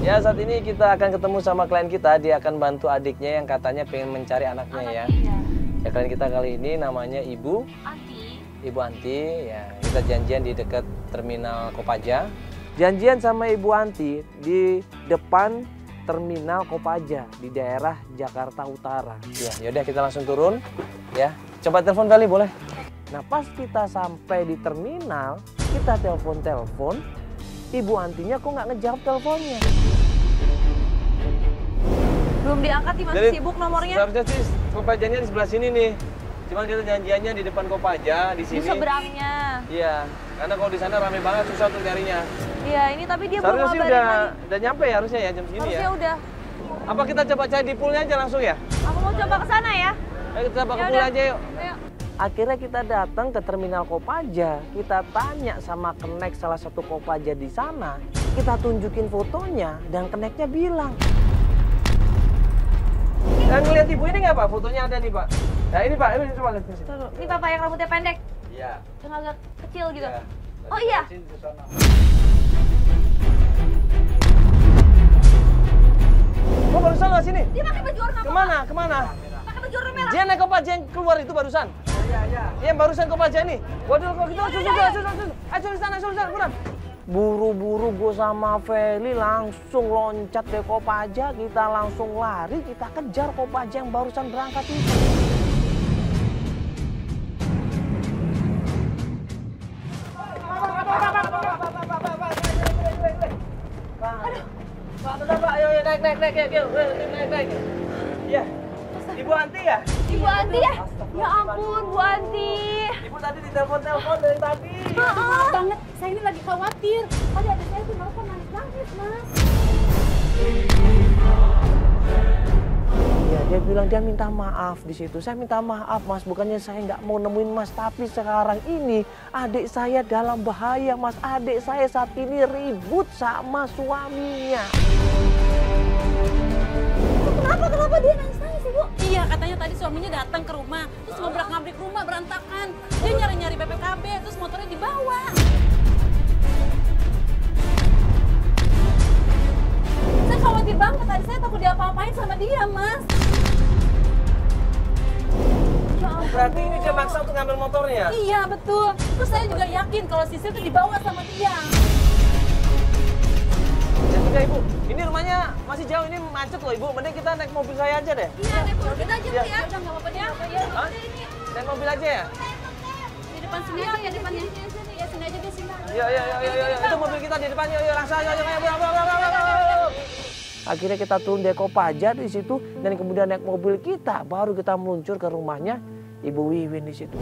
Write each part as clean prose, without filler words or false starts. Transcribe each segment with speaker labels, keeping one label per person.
Speaker 1: Ya, saat ini kita akan ketemu sama klien kita. Dia akan bantu adiknya yang katanya pengen mencari anaknya ya. Ya, klien kita kali ini namanya Ibu
Speaker 2: Anti.
Speaker 1: Ibu Anti. Ya, kita janjian di dekat Terminal Kopaja. Janjian sama Ibu Anti di depan Terminal Kopaja di daerah Jakarta Utara. Ya, yaudah kita langsung turun. Ya, coba telepon kali boleh. Nah, pas kita sampai di terminal, kita telepon. Ibu Antinya kok nggak ngejawab teleponnya.
Speaker 2: Belum diangkat nih, masih sibuk nomornya.
Speaker 1: Seharusnya sih Kopajanya di sebelah sini nih. Cuman kita janjiannya di depan Kopaja di sini.
Speaker 2: Di seberangnya.
Speaker 1: Iya, karena kalau di sana rame banget susah untuk nyarinya.
Speaker 2: Iya, ini tapi dia belum
Speaker 1: Seharusnya sih
Speaker 2: ngabarin lagi.
Speaker 1: udah nyampe ya harusnya ya jam segini
Speaker 2: Harusnya
Speaker 1: ya.
Speaker 2: udah.
Speaker 1: Apa kita coba cari di poolnya aja langsung ya?
Speaker 2: Aku mau coba ke sana ya.
Speaker 1: Ayo kita coba ke
Speaker 2: Ya
Speaker 1: pool
Speaker 2: udah.
Speaker 1: aja yuk.
Speaker 2: Ayo.
Speaker 1: Akhirnya kita datang ke Terminal Kopaja. Kita tanya sama kenek salah satu Kopaja di sana. Kita tunjukin fotonya dan keneknya bilang. Dan ngeliat ibu ini nggak Pak? Fotonya ada nih Pak. Nah ini Pak, ini coba lihat sini.
Speaker 2: Tuh, ini papa yang rambutnya pendek,
Speaker 1: Iya.
Speaker 2: yang agak kecil gitu.
Speaker 1: Iya.
Speaker 2: Oh iya.
Speaker 1: Kok barusan nggak sini?
Speaker 2: Dia pakai baju warna apa?
Speaker 1: Kemana? Kemana?
Speaker 2: Pakai baju warna merah.
Speaker 1: Dia naik Kopaja yang keluar itu barusan. Iya. Yang barusan Kopaja nih. Waduh, kalau gitu susul. Ayo di sana, buruan. Buru-buru gue sama Feli langsung loncat ke Kopaja, kita langsung lari, kita kejar Kopaja yang barusan berangkat itu. Pak, ayo naik. Iya. Ibu Anti ya?
Speaker 2: Ibu Anti ya? Ya ampun, Bu Anti.
Speaker 1: Ibu tadi ditelepon dari tadi.
Speaker 3: Banget, saya ini lagi khawatir. Tadi ada saya tuh nelfon nangis-nangis, Mas.
Speaker 1: Ya, dia bilang dia minta maaf di situ. Saya minta maaf Mas, bukannya saya nggak mau nemuin Mas, tapi sekarang ini adik saya dalam bahaya Mas. Adik saya saat ini ribut sama suaminya.
Speaker 3: Kenapa dia nangis-nangis, Ibu? Iya, katanya tadi suaminya datang ke rumah, terus ngobrak-ngabrik rumah berantakan. Dia nyari-nyari BPKB, terus motornya dibawa. Saya khawatir banget, tadi saya takut diapa-apain sama dia, Mas.
Speaker 1: Berarti ini dia maksa untuk ngambil motornya?
Speaker 3: Iya, betul. Terus saya juga yakin kalau Sisil itu dibawa sama dia.
Speaker 1: Ya sudah Ibu, ini rumahnya masih jauh, ini macet loh Ibu. Mending kita naik mobil saya aja deh.
Speaker 3: Iya, naik mobil aja tuh ya. Udah nggak apa-apa deh.
Speaker 1: Hah? Naik mobil aja ya?
Speaker 3: Di depan sini aja, ya depannya. Ya sini aja deh, sini.
Speaker 1: Iya. Itu mobil kita di depan, yuk langsung ayo. Akhirnya kita turun dari Kopaja di situ dan kemudian naik mobil kita, baru kita meluncur ke rumahnya Ibu Wiwin di situ.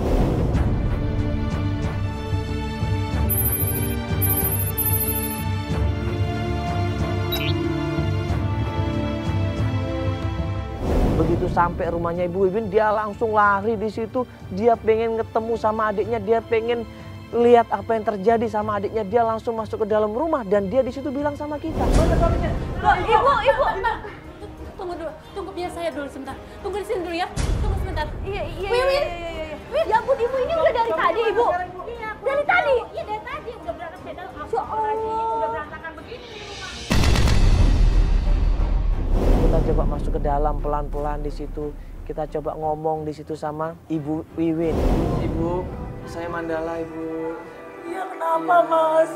Speaker 1: Begitu sampai rumahnya Ibu Wiwin, dia langsung lari di situ. Dia pengen ketemu sama adiknya, dia pengen lihat apa yang terjadi sama adiknya. Dia langsung masuk ke dalam rumah dan dia di situ bilang sama kita.
Speaker 2: Ibu.
Speaker 3: Tunggu dulu, tunggu biar saya dulu sebentar. Tunggu di sini dulu ya. Tunggu sebentar.
Speaker 2: Iya.
Speaker 3: Wiwin.
Speaker 2: Ya ampun, Ibu ini udah dari tadi, Ibu.
Speaker 3: Iya,
Speaker 2: Dari tadi.
Speaker 3: Iya, dari tadi udah berangkat beda.
Speaker 2: Ya Allah.
Speaker 3: Udah berantakan begini di rumah.
Speaker 1: Kita coba masuk ke dalam pelan-pelan di situ. Kita coba ngomong di situ sama Ibu Wiwin. Ibu, saya Mandala Ibu.
Speaker 3: Iya, kenapa, Mas?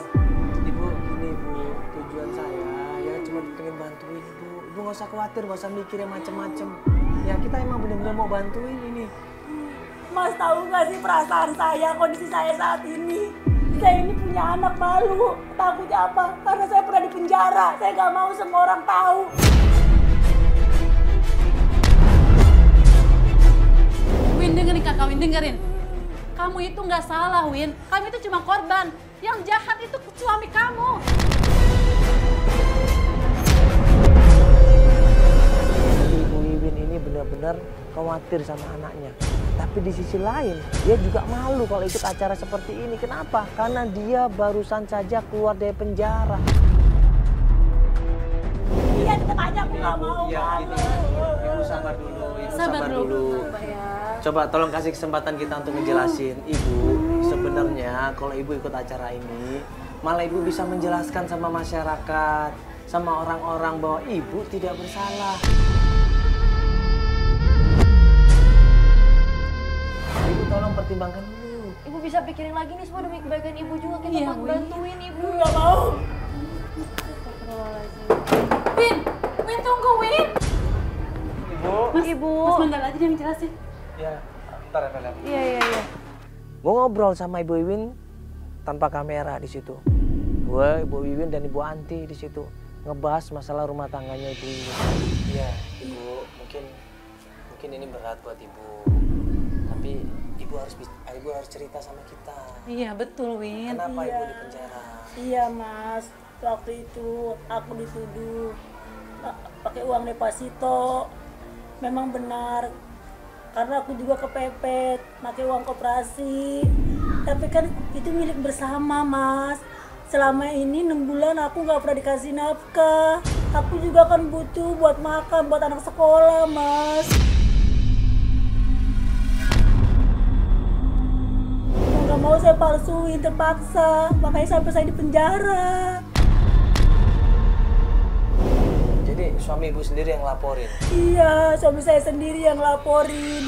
Speaker 1: Ibu, gini Ibu, tujuan saya ya cuma pengen bantuin Ibu. Ibu nggak usah khawatir, nggak usah mikir yang macem-macem. Ya kita emang bener-bener mau bantuin ini.
Speaker 3: Mas tahu nggak sih perasaan saya, kondisi saya saat ini? Saya ini punya anak malu. Takutnya apa? Karena saya pernah di penjara. Saya nggak mau semua orang tahu. Win, dengerin kakak, Win, dengerin. Kamu itu nggak salah, Win. Kamu itu cuma korban. Yang jahat itu suami kamu.
Speaker 1: Ibu Wiwin ini benar-benar khawatir sama anaknya. Tapi di sisi lain, dia juga malu kalau ikut acara seperti ini. Kenapa? Karena dia barusan saja keluar dari penjara.
Speaker 3: Iya, tetap aja aku nggak mau.
Speaker 1: Ibu sabar dulu. Ibu sabar dulu. Coba tolong kasih kesempatan kita untuk ngejelasin. Ibu, sebenarnya kalau Ibu ikut acara ini, malah Ibu bisa menjelaskan sama masyarakat sama orang-orang bahwa ibu tidak bersalah. Ibu tolong pertimbangkan dulu.
Speaker 2: Ibu bisa pikirin lagi nih semua demi kebaikan ibu juga. Kita
Speaker 3: Iya,
Speaker 2: buat
Speaker 3: Win.
Speaker 2: bantuin ibu.
Speaker 3: Nggak mau.
Speaker 2: Win, Win tunggu Win.
Speaker 1: Ibu.
Speaker 2: Ibu.
Speaker 3: Mas bentar aja dia yang jelasin.
Speaker 1: Ya, ntar ya, Bella.
Speaker 2: Iya.
Speaker 1: Gue ngobrol sama Ibu Wiwin tanpa kamera di situ. Gue, Ibu Wiwin dan Ibu Anti di situ ngebahas masalah rumah tangganya Ibu Wiwin. Iya, Ibu, mungkin ini berat buat Ibu. Tapi Ibu harus cerita sama kita.
Speaker 3: Iya betul Win.
Speaker 1: Kenapa
Speaker 3: Iya.
Speaker 1: Ibu di penjara?
Speaker 3: Iya Mas, waktu itu aku dituduh pakai uang deposito. Memang benar, karena aku juga kepepet pakai uang koperasi. Tapi kan itu milik bersama Mas. Selama ini 6 bulan aku nggak pernah dikasih nafkah. Aku juga kan butuh buat makan, buat anak sekolah Mas. Nggak mau saya palsuin, terpaksa. Makanya sampai saya di penjara.
Speaker 1: Jadi suami Ibu sendiri yang laporin?
Speaker 3: Iya, suami saya sendiri yang laporin.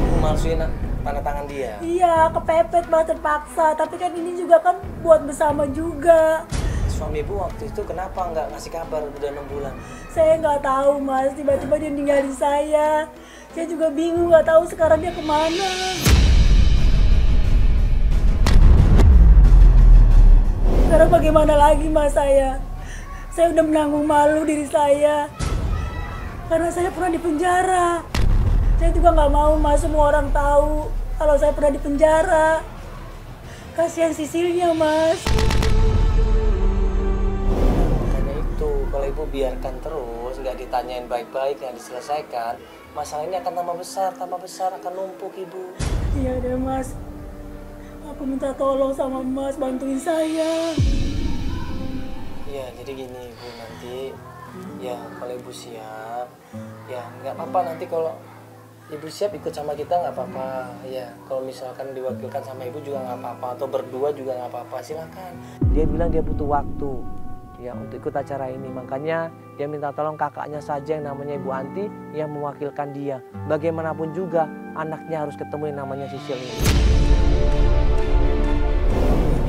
Speaker 1: Ibu malsuin tanda tangan dia?
Speaker 3: Iya, kepepet Mas, terpaksa. Tapi kan ini juga kan buat bersama juga.
Speaker 1: Suami Ibu waktu itu kenapa nggak ngasih kabar udah 6 bulan?
Speaker 3: Saya nggak tahu Mas, tiba-tiba dia ninggalin saya. Saya juga bingung, nggak tahu sekarang dia kemana. Sekarang bagaimana lagi Mas saya? Saya udah menanggung malu diri saya. Karena saya pernah di penjara. Saya juga nggak mau Mas semua orang tahu kalau saya pernah di penjara. Kasihan Sisilnya Mas.
Speaker 1: Makanya itu, kalau Ibu biarkan terus, nggak ditanyain baik-baik, nggak diselesaikan, masalah ini akan tambah besar, akan numpuk Ibu.
Speaker 3: Iya deh Mas. Aku minta tolong sama Mas, bantuin saya.
Speaker 1: Ya, jadi gini Ibu, nanti ya kalau Ibu siap, ya nggak apa-apa nanti kalau Ibu siap ikut sama kita nggak apa-apa. Ya, kalau misalkan diwakilkan sama Ibu juga nggak apa-apa, atau berdua juga nggak apa-apa, silakan. Dia bilang dia butuh waktu ya untuk ikut acara ini, makanya dia minta tolong kakaknya saja yang namanya Ibu Anti yang mewakilkan dia. Bagaimanapun juga anaknya harus ketemu yang namanya Sisil ini.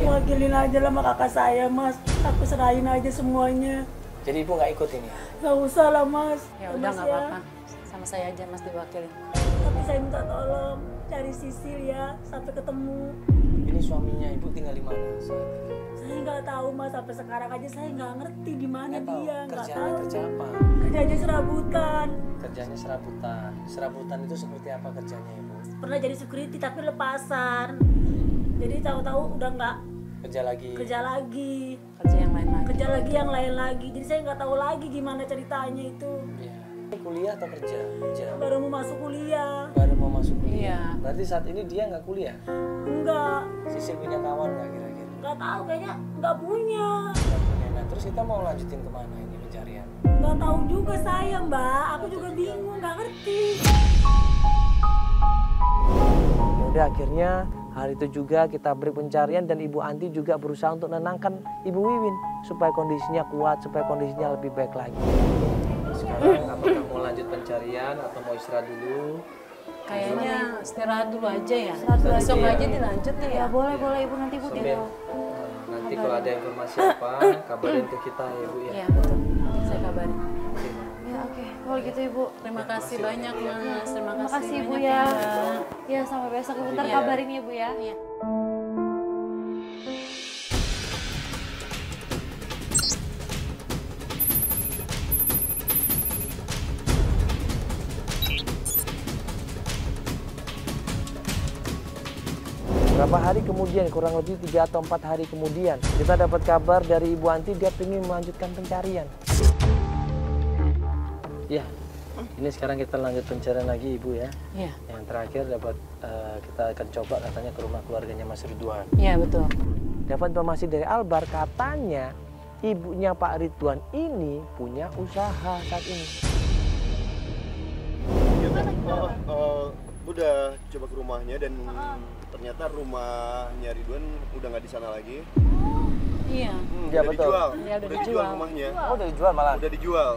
Speaker 3: Wakilin aja lah sama kakak saya Mas. Aku serahin aja semuanya.
Speaker 1: Jadi Ibu nggak ikut ini?
Speaker 3: Gak usah lah Mas.
Speaker 4: Ya udah
Speaker 3: Mas
Speaker 4: nggak apa-apa. Sama saya aja Mas diwakilin.
Speaker 3: Tapi saya minta tolong cari Sisil ya sampai ketemu.
Speaker 1: Ini suaminya Ibu tinggal di mana?
Speaker 3: Saya nggak tahu Mas, sampai sekarang aja saya nggak ngerti di mana
Speaker 1: Nggak tahu.
Speaker 3: dia. Nggak
Speaker 1: Kerjanya
Speaker 3: tahu.
Speaker 1: kerja apa?
Speaker 3: Kerjanya serabutan.
Speaker 1: Kerjanya serabutan. Serabutan itu seperti apa kerjanya Ibu?
Speaker 3: Pernah jadi security tapi lepasan. Jadi tahu-tahu udah nggak
Speaker 1: Kerja lagi.
Speaker 3: kerja lagi.
Speaker 4: Kerja yang lain lagi.
Speaker 3: Kerja lagi yang lain lagi. Jadi saya nggak tahu lagi gimana ceritanya itu.
Speaker 1: Iya. Ini kuliah atau kerja? Kerja.
Speaker 3: Baru mau masuk kuliah.
Speaker 1: Baru mau masuk kuliah.
Speaker 4: Iya.
Speaker 1: Berarti saat ini dia nggak kuliah?
Speaker 3: Enggak.
Speaker 1: Sisil punya kawan nggak kira-kira?
Speaker 3: Nggak tahu, kayaknya nggak punya.
Speaker 1: Nggak punya. Nah, terus kita mau lanjutin kemana ini pencarian?
Speaker 3: Nggak tahu juga saya Mbak. Aku juga bingung, nggak ngerti.
Speaker 1: Yaudah, akhirnya hari itu juga kita beri pencarian dan Ibu Anti juga berusaha untuk menenangkan Ibu Wiwin supaya kondisinya kuat, supaya kondisinya lebih baik lagi. Sekarang apakah mau lanjut pencarian atau mau istirahat dulu?
Speaker 4: Kayaknya istirahat dulu aja ya.
Speaker 2: dulu
Speaker 4: Besok
Speaker 1: aja.
Speaker 4: aja dilanjut ya.
Speaker 2: Ya boleh Ibu, nanti Ibu
Speaker 1: Sambil,
Speaker 2: tinggal.
Speaker 1: nanti kalau ada informasi apa, kabarin ke kita ya Bu ya.
Speaker 4: Iya betul. Nanti saya kabarin.
Speaker 1: Oke.
Speaker 2: Ya oke, kalau gitu Ibu.
Speaker 4: Terima kasih banyak Mas. Terima
Speaker 2: Terima
Speaker 4: kasih
Speaker 2: kasih Ibu
Speaker 4: banyak,
Speaker 2: ya.
Speaker 4: Mbak.
Speaker 2: Ya sampai besok Ibu, ntar
Speaker 4: Iya.
Speaker 2: kabarin ya Bu ya.
Speaker 4: Iya.
Speaker 1: Berapa hari kemudian, kurang lebih 3 atau 4 hari kemudian, kita dapat kabar dari Ibu Anti dia ingin melanjutkan pencarian. Ya, ini sekarang kita lanjut pencarian lagi Ibu ya.
Speaker 4: Iya.
Speaker 1: Yang terakhir dapat kita akan coba katanya ke rumah keluarganya Mas Ridwan.
Speaker 4: Iya betul.
Speaker 1: Dapat informasi dari Albar katanya ibunya Pak Ridwan ini punya usaha saat ini.
Speaker 5: Udah coba ke rumahnya dan ternyata rumahnya Ridwan udah nggak di sana lagi.
Speaker 4: Iya.
Speaker 1: Iya,
Speaker 5: Udah
Speaker 1: betul.
Speaker 5: dijual.
Speaker 4: Iya, udah
Speaker 5: dijual
Speaker 4: dijual.
Speaker 5: rumahnya.
Speaker 1: Oh, udah dijual malah.
Speaker 5: Udah dijual.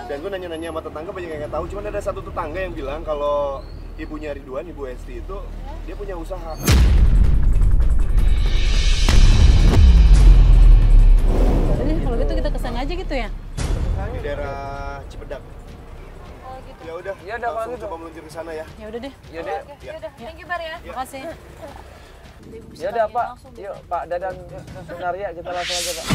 Speaker 5: Dan gue nanya-nanya sama tetangga banyak yang nggak tahu. Cuman ada satu tetangga yang bilang kalau ibunya Ridwan, Ibu Esti itu dia punya usaha.
Speaker 4: Jadi kalau gitu kita kesana aja gitu ya.
Speaker 5: Di daerah Cipedak.
Speaker 2: Oh gitu.
Speaker 5: Ya udah.
Speaker 1: Ya udah, kalau
Speaker 5: langsung
Speaker 1: gitu.
Speaker 5: coba meluncur ke sana ya.
Speaker 4: Ya udah deh.
Speaker 1: Yaudah.
Speaker 2: Oke, yaudah. Thank you Bar ya.
Speaker 4: Makasih.
Speaker 1: Yaudah Pak. Yuk Pak Dadan Sunaria kita langsung aja Pak.